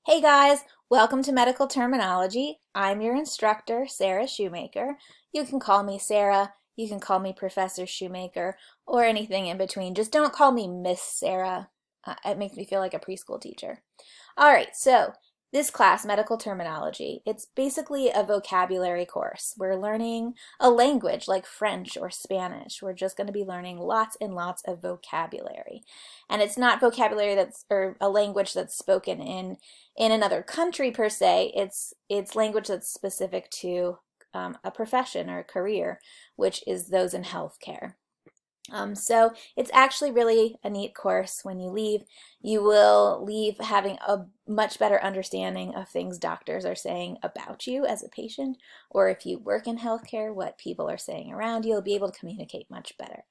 Hey guys, welcome to Medical Terminology. I'm your instructor, Sarah Shoemaker. You can call me Sarah, you can call me Professor Shoemaker, or anything in between. Just don't call me Miss Sarah. It makes me feel like a preschool teacher. All right, so this class, Medical Terminology, it's basically a vocabulary course. We're learning a language like French or Spanish. We're just going to be learning lots and lots of vocabulary. And it's not vocabulary or a language that's spoken in another country per se. It's language that's specific to a profession or a career, which is those in healthcare. So it's actually really a neat course. When you leave, you will leave having a much better understanding of things doctors are saying about you as a patient, or if you work in healthcare, what people are saying around you. You'll be able to communicate much better.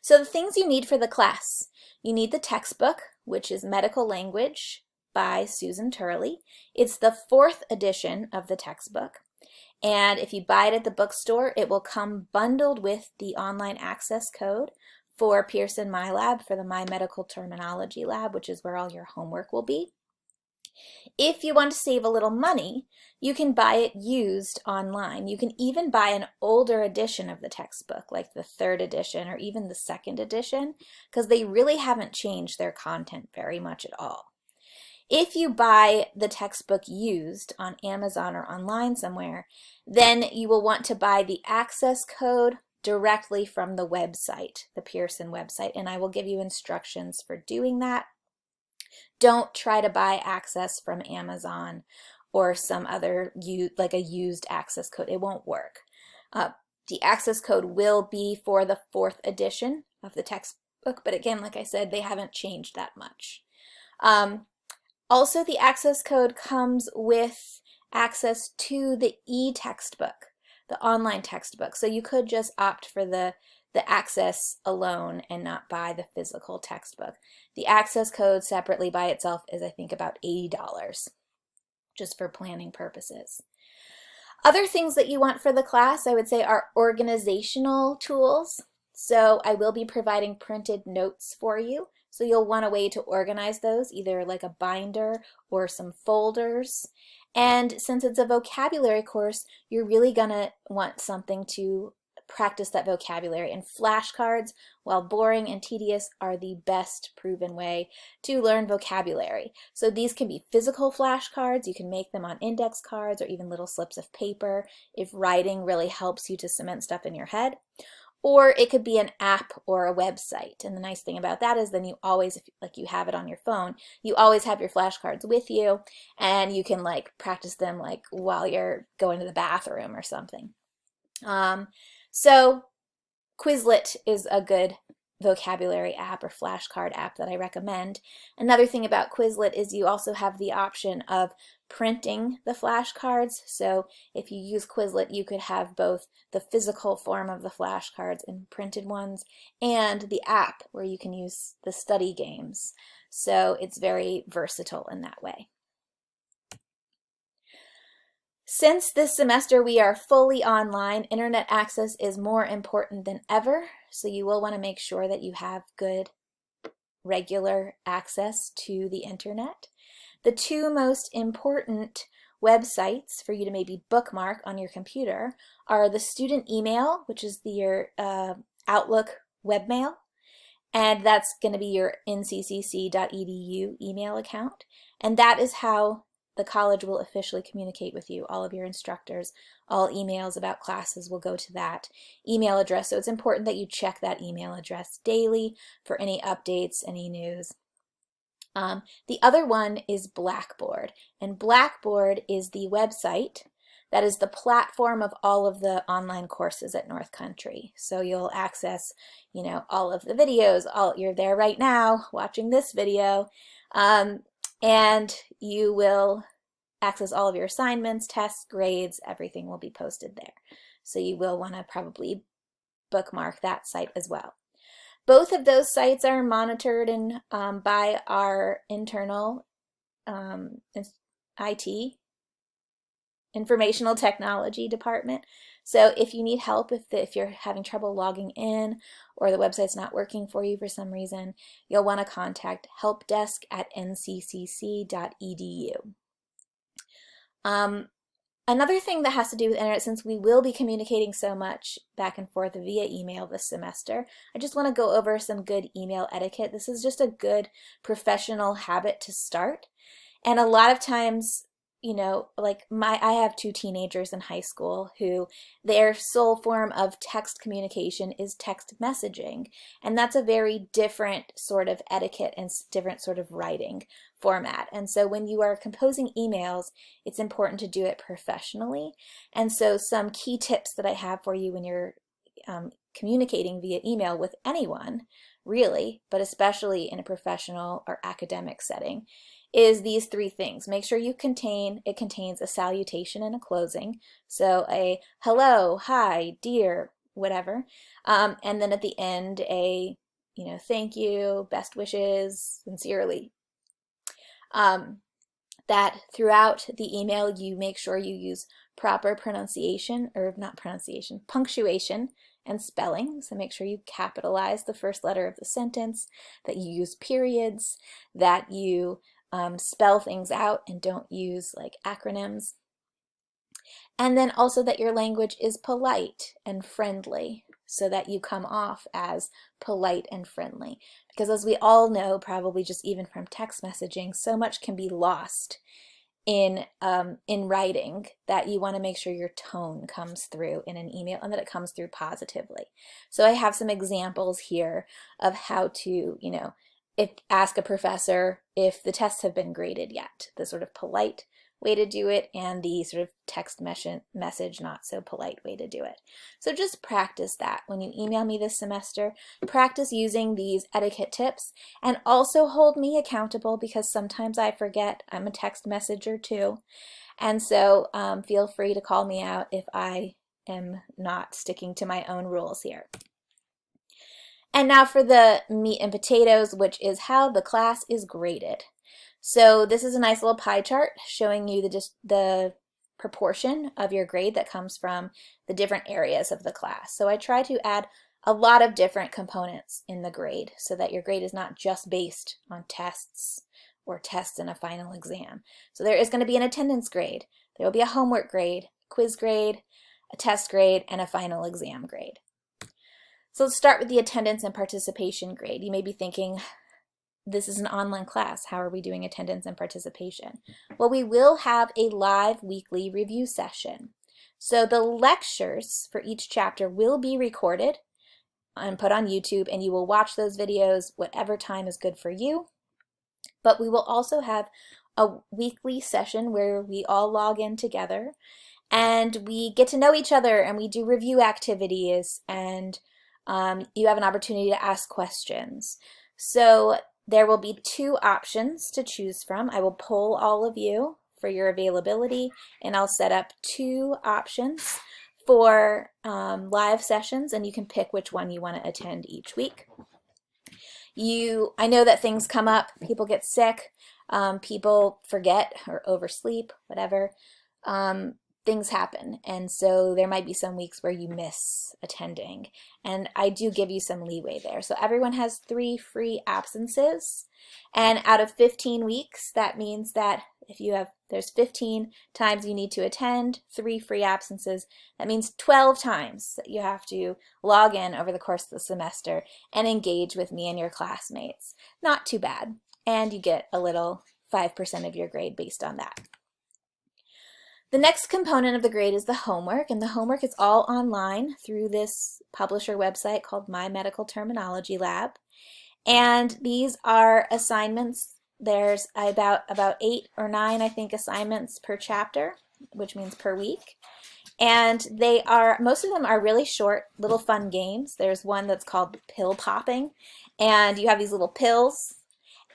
So the things you need for the class: you need the textbook, which is Medical Language by Susan Turley. It's the 4th edition of the textbook. And if you buy it at the bookstore, it will come bundled with the online access code for Pearson MyLab, for the My Medical Terminology Lab, which is where all your homework will be. If you want to save a little money, you can buy it used online. You can even buy an older edition of the textbook, like the 3rd edition or even the 2nd edition, because they really haven't changed their content very much at all. If you buy the textbook used on Amazon or online somewhere, then you will want to buy the access code directly from the website, the Pearson website, and I will give you instructions for doing that. Don't try to buy access from Amazon or some other, like a used access code. It won't work. The access code will be for the 4th edition of the textbook, but again, like I said, they haven't changed that much. Also, the access code comes with access to the e-textbook, the online textbook. So you could just opt for the access alone and not buy the physical textbook. The access code separately by itself is, I think, about $80, just for planning purposes. Other things that you want for the class, I would say, are organizational tools. So I will be providing printed notes for you. So you'll want a way to organize those, either like a binder or some folders. And since it's a vocabulary course, you're really gonna want something to practice that vocabulary. And flashcards, while boring and tedious, are the best proven way to learn vocabulary. So these can be physical flashcards. You can make them on index cards or even little slips of paper if writing really helps you to cement stuff in your head. Or it could be an app or a website. And the nice thing about that is then you always, like you have it on your phone, you always have your flashcards with you, and you can like practice them like while you're going to the bathroom or something. So Quizlet is a good vocabulary app or flashcard app that I recommend. Another thing about Quizlet is you also have the option of printing the flashcards. So if you use Quizlet, you could have both the physical form of the flashcards and printed ones, and the app where you can use the study games. So it's very versatile in that way. Since this semester we are fully online, internet access is more important than ever, so you will want to make sure that you have good regular access to the internet. The 2 most important websites for you to maybe bookmark on your computer are the student email, which is your Outlook webmail, and that's going to be your nccc.edu email account, and that is how the college will officially communicate with you. All of your instructors, all emails about classes will go to that email address. So it's important that you check that email address daily for any updates, any news. The other one is Blackboard, and Blackboard is the website that is the platform of all of the online courses at North Country. So you'll access, all of the videos. You're there right now watching this video. And you will access all of your assignments, tests, grades, everything will be posted there. So you will want to probably bookmark that site as well. Both of those sites are monitored by our internal IT, Informational Technology Department. So if you need help, if you're having trouble logging in or the website's not working for you for some reason, you'll want to contact helpdesk@nccc.edu. Another thing that has to do with internet, since we will be communicating so much back and forth via email this semester, I just want to go over some good email etiquette. This is just a good professional habit to start. And a lot of times, you know, like I have two teenagers in high school who their sole form of text communication is text messaging. And that's a very different sort of etiquette and different sort of writing format. And so when you are composing emails, it's important to do it professionally. And so some key tips that I have for you when you're communicating via email with anyone, really, but especially in a professional or academic setting, is these three things. Make sure it contains a salutation and a closing. So a hello, hi, dear, whatever. And then at the end, thank you, best wishes, sincerely. That throughout the email, you make sure you use proper pronunciation, or not pronunciation, punctuation and spelling. So make sure you capitalize the first letter of the sentence, that you use periods, that you spell things out and don't use like acronyms. And then also that your language is polite and friendly, so that you come off as polite and friendly. Because as we all know, probably just even from text messaging, so much can be lost in writing, that you want to make sure your tone comes through in an email and that it comes through positively. So I have some examples here of how to, ask a professor if the tests have been graded yet, the sort of polite way to do it, and the sort of text message not so polite way to do it. So just practice that. When you email me this semester, practice using these etiquette tips, and also hold me accountable, because sometimes I forget. I'm a text messenger too. And so feel free to call me out if I am not sticking to my own rules here. And now for the meat and potatoes, which is how the class is graded. So this is a nice little pie chart showing you the proportion of your grade that comes from the different areas of the class. So I try to add a lot of different components in the grade, so that your grade is not just based on tests or tests in a final exam. So there is going to be an attendance grade, there will be a homework grade, quiz grade, a test grade, and a final exam grade. So let's start with the attendance and participation grade. You may be thinking, this is an online class, how are we doing attendance and participation? Well, we will have a live weekly review session. So the lectures for each chapter will be recorded and put on YouTube, and you will watch those videos whatever time is good for you. But we will also have a weekly session where we all log in together and we get to know each other, and we do review activities, and you have an opportunity to ask questions. So there will be two options to choose from. I will poll all of you for your availability, and I'll set up two options for live sessions, and you can pick which one you want to attend each week. I know that things come up, people get sick, people forget or oversleep, whatever. Things happen, and so there might be some weeks where you miss attending, and I do give you some leeway there. So everyone has 3 free absences, and out of 15 weeks, that means that if there's 15 times you need to attend, 3 free absences, that means 12 times that you have to log in over the course of the semester and engage with me and your classmates. Not too bad, and you get a little 5% of your grade based on that. The next component of the grade is the homework, and the homework is all online through this publisher website called My Medical Terminology Lab. And these are assignments. There's about 8 or 9, I think, assignments per chapter, which means per week. And most of them are really short, little fun games. There's one that's called pill popping, and you have these little pills,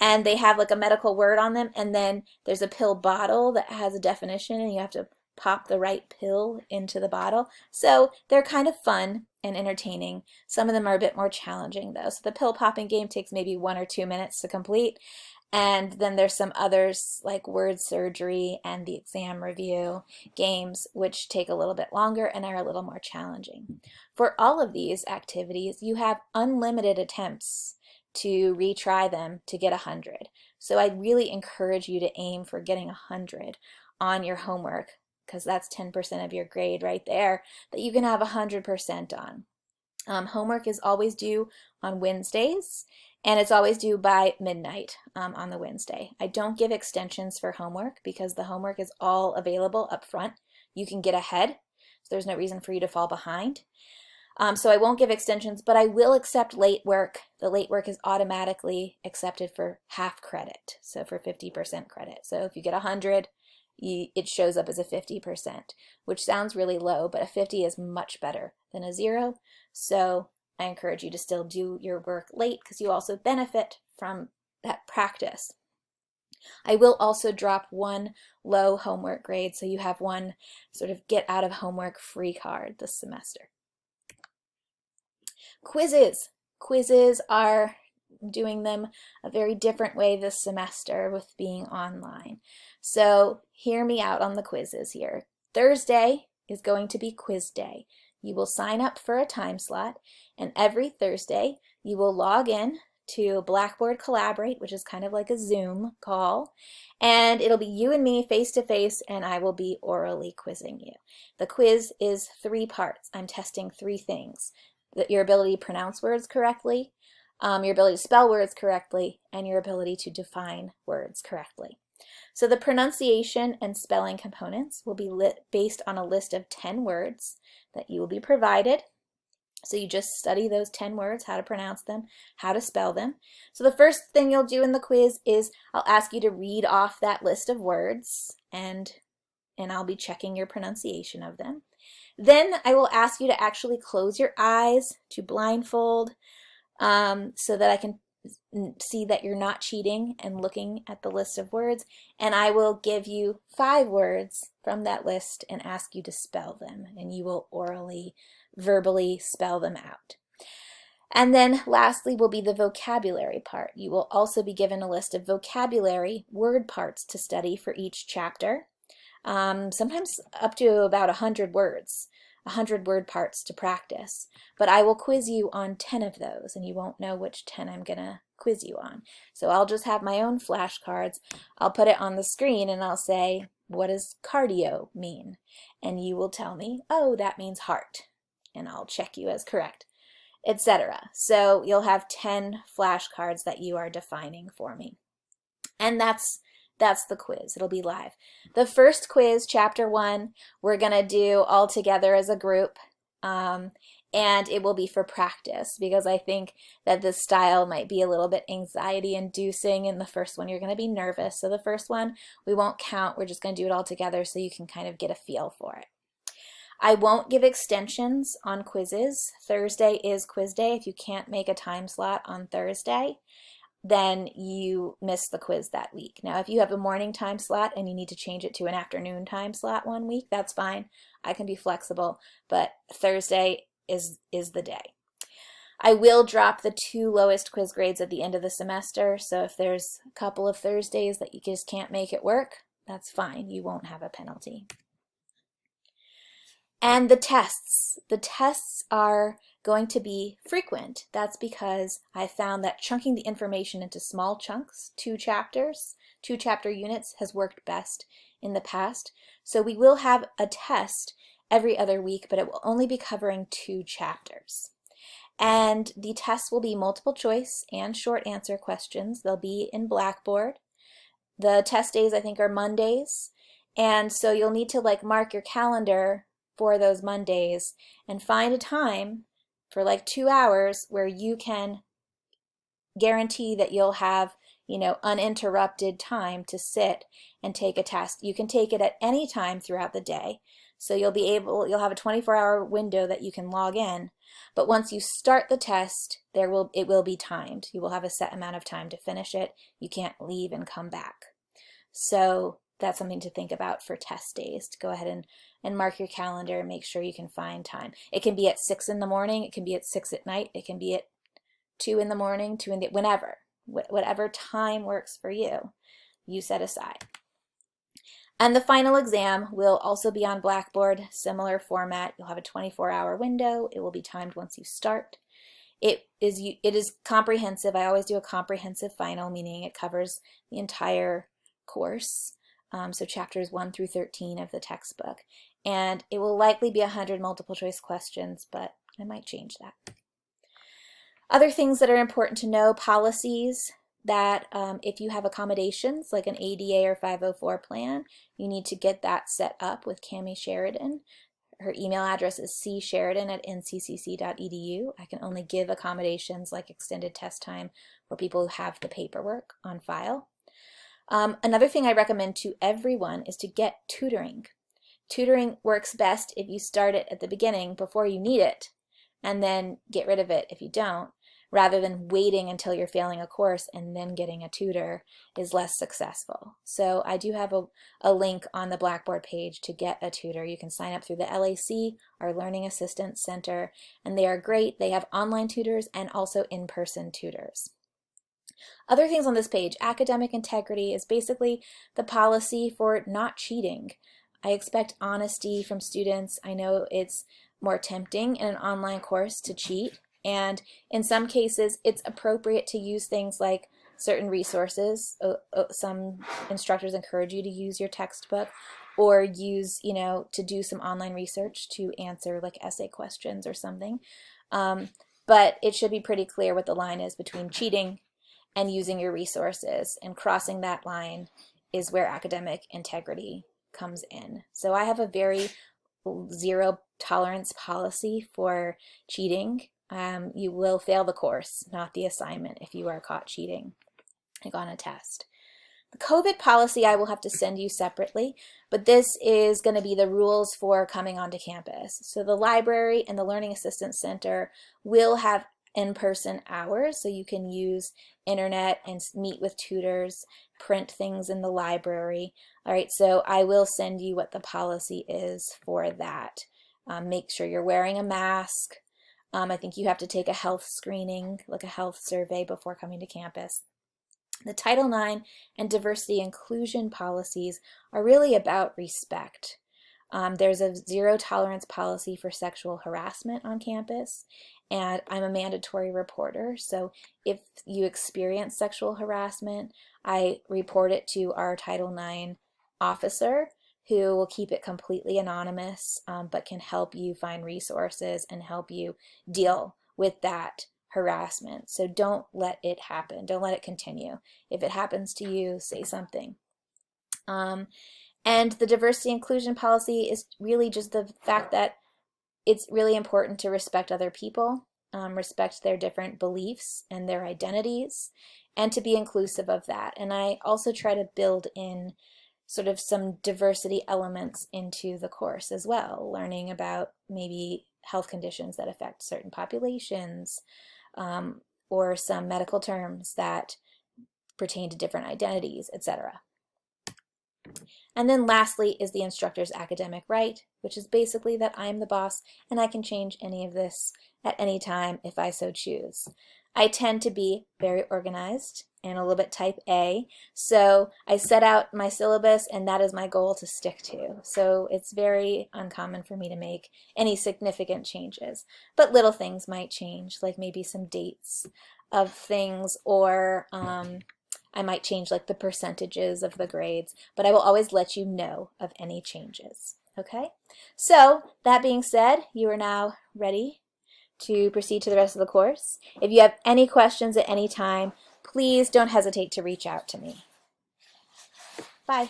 and they have like a medical word on them, and then there's a pill bottle that has a definition, and you have to pop the right pill into the bottle. So they're kind of fun and entertaining. Some of them are a bit more challenging though. So the pill popping game takes maybe 1 or 2 minutes to complete, and then there's some others like word surgery and the exam review games, which take a little bit longer and are a little more challenging. For all of these activities, you have unlimited attempts to retry them to get 100. So I really encourage you to aim for getting 100 on your homework, because that's 10% of your grade right there that you can have 100% on. Homework is always due on Wednesdays, and it's always due by midnight on the Wednesday. I don't give extensions for homework because the homework is all available up front. You can get ahead, so there's no reason for you to fall behind. So I won't give extensions, but I will accept late work. The late work is automatically accepted for half credit, so for 50% credit. So if you get 100, it shows up as a 50%, which sounds really low, but a 50 is much better than a 0. So I encourage you to still do your work late because you also benefit from that practice. I will also drop one low homework grade, so you have one sort of get out of homework free card this semester. Quizzes. Quizzes are doing them a very different way this semester with being online. So hear me out on the quizzes here. Thursday is going to be quiz day. You will sign up for a time slot, and every Thursday you will log in to Blackboard Collaborate, which is kind of like a Zoom call, and it'll be you and me face to face, and I will be orally quizzing you. The quiz is 3 parts. I'm testing 3 things: your ability to pronounce words correctly, your ability to spell words correctly, and your ability to define words correctly. So the pronunciation and spelling components will be based on a list of 10 words that you will be provided. So you just study those 10 words, how to pronounce them, how to spell them. So the first thing you'll do in the quiz is I'll ask you to read off that list of words, and I'll be checking your pronunciation of them. Then I will ask you to actually close your eyes, to blindfold, so that I can see that you're not cheating and looking at the list of words. And I will give you 5 words from that list and ask you to spell them. And you will orally, verbally spell them out. And then lastly will be the vocabulary part. You will also be given a list of vocabulary word parts to study for each chapter. Sometimes up to about 100 words, 100 word parts to practice. But I will quiz you on 10 of those, and you won't know which 10 I'm going to quiz you on. So I'll just have my own flashcards. I'll put it on the screen, and I'll say, what does cardio mean? And you will tell me, oh, that means heart. And I'll check you as correct, etc. So you'll have 10 flashcards that you are defining for me. And that's the quiz. It'll be live. The first quiz, chapter 1, we're going to do all together as a group, and it will be for practice because I think that this style might be a little bit anxiety inducing. In the first one, you're going to be nervous. So the first one, we won't count. We're just going to do it all together so you can kind of get a feel for it. I won't give extensions on quizzes. Thursday is quiz day. If you can't make a time slot on Thursday, then you miss the quiz that week. Now, if you have a morning time slot and you need to change it to an afternoon time slot one week, that's fine. I can be flexible, but Thursday is the day. I will drop the 2 lowest quiz grades at the end of the semester, so if there's a couple of Thursdays that you just can't make it work, that's fine. You won't have a penalty. And the tests. The tests are going to be frequent. That's because I found that chunking the information into small chunks, 2 chapters, 2 chapter units, has worked best in the past. So we will have a test every other week, but it will only be covering 2 chapters. And the tests will be multiple choice and short answer questions. They'll be in Blackboard. The test days, I think, are Mondays. And so you'll need to mark your calendar for those Mondays and find a time for 2 hours where you can guarantee that you'll have, uninterrupted time to sit and take a test. You can take it at any time throughout the day. So you'll have a 24-hour window that you can log in. But once you start the test, it will be timed. You will have a set amount of time to finish it. You can't leave and come back. So that's something to think about for test days, to go ahead and mark your calendar and make sure you can find time. It can be at 6 in the morning, it can be at 6 at night, it can be at 2 in the morning, whenever. Whatever time works for you, you set aside. And the final exam will also be on Blackboard, similar format. You'll have a 24-hour window. It will be timed once you start. It is comprehensive. I always do a comprehensive final, meaning it covers the entire course. so chapters 1 through 13 of the textbook. And it will likely be 100 multiple choice questions, but I might change that. Other things that are important to know, policies that if you have accommodations like an ADA or 504 plan, you need to get that set up with Cami Sheridan. Her email address is csheridan@nccc.edu. I can only give accommodations like extended test time for people who have the paperwork on file. Another thing I recommend to everyone is to get tutoring. Tutoring works best if you start it at the beginning before you need it, and then get rid of it if you don't, rather than waiting until you're failing a course and then getting a tutor is less successful. So I do have a link on the Blackboard page to get a tutor. You can sign up through the LAC, our Learning Assistance Center, and they are great. They have online tutors and also in-person tutors. Other things on this page, academic integrity is basically the policy for not cheating. I expect honesty from students. I know it's more tempting in an online course to cheat, and in some cases it's appropriate to use things like certain resources. Some instructors encourage you to use your textbook or use, to do some online research to answer like essay questions or something. But it should be pretty clear what the line is between cheating and using your resources, and crossing that line is where academic integrity comes in. So I have a very zero tolerance policy for cheating. You will fail the course, not the assignment, if you are caught cheating, like on a test. The COVID policy I will have to send you separately, but this is going to be the rules for coming onto campus. So the library and the Learning Assistance Center will have in-person hours, so you can use internet and meet with tutors, print things in the library. All right, so I will send you what the policy is for that. Make sure you're wearing a mask. I think you have to take a health screening, like a health survey before coming to campus. The Title IX and diversity inclusion policies are really about respect. There's a zero tolerance policy for sexual harassment on campus, and I'm a mandatory reporter, so if you experience sexual harassment, I report it to our Title IX officer, who will keep it completely anonymous, but can help you find resources and help you deal with that harassment. So don't let it happen. Don't let it continue. If it happens to you, say something. And the diversity inclusion policy is really just the fact that it's really important to respect other people, respect their different beliefs and their identities, and to be inclusive of that. And I also try to build in sort of some diversity elements into the course as well, learning about maybe health conditions that affect certain populations, or some medical terms that pertain to different identities, etc. And then lastly is the instructor's academic right, which is basically that I'm the boss and I can change any of this at any time if I so choose. I tend to be very organized and a little bit type A, so I set out my syllabus and that is my goal to stick to. So it's very uncommon for me to make any significant changes, but little things might change, like maybe some dates of things, or I might change like the percentages of the grades, but I will always let you know of any changes. Okay, so that being said, you are now ready to proceed to the rest of the course. If you have any questions at any time, please don't hesitate to reach out to me. Bye.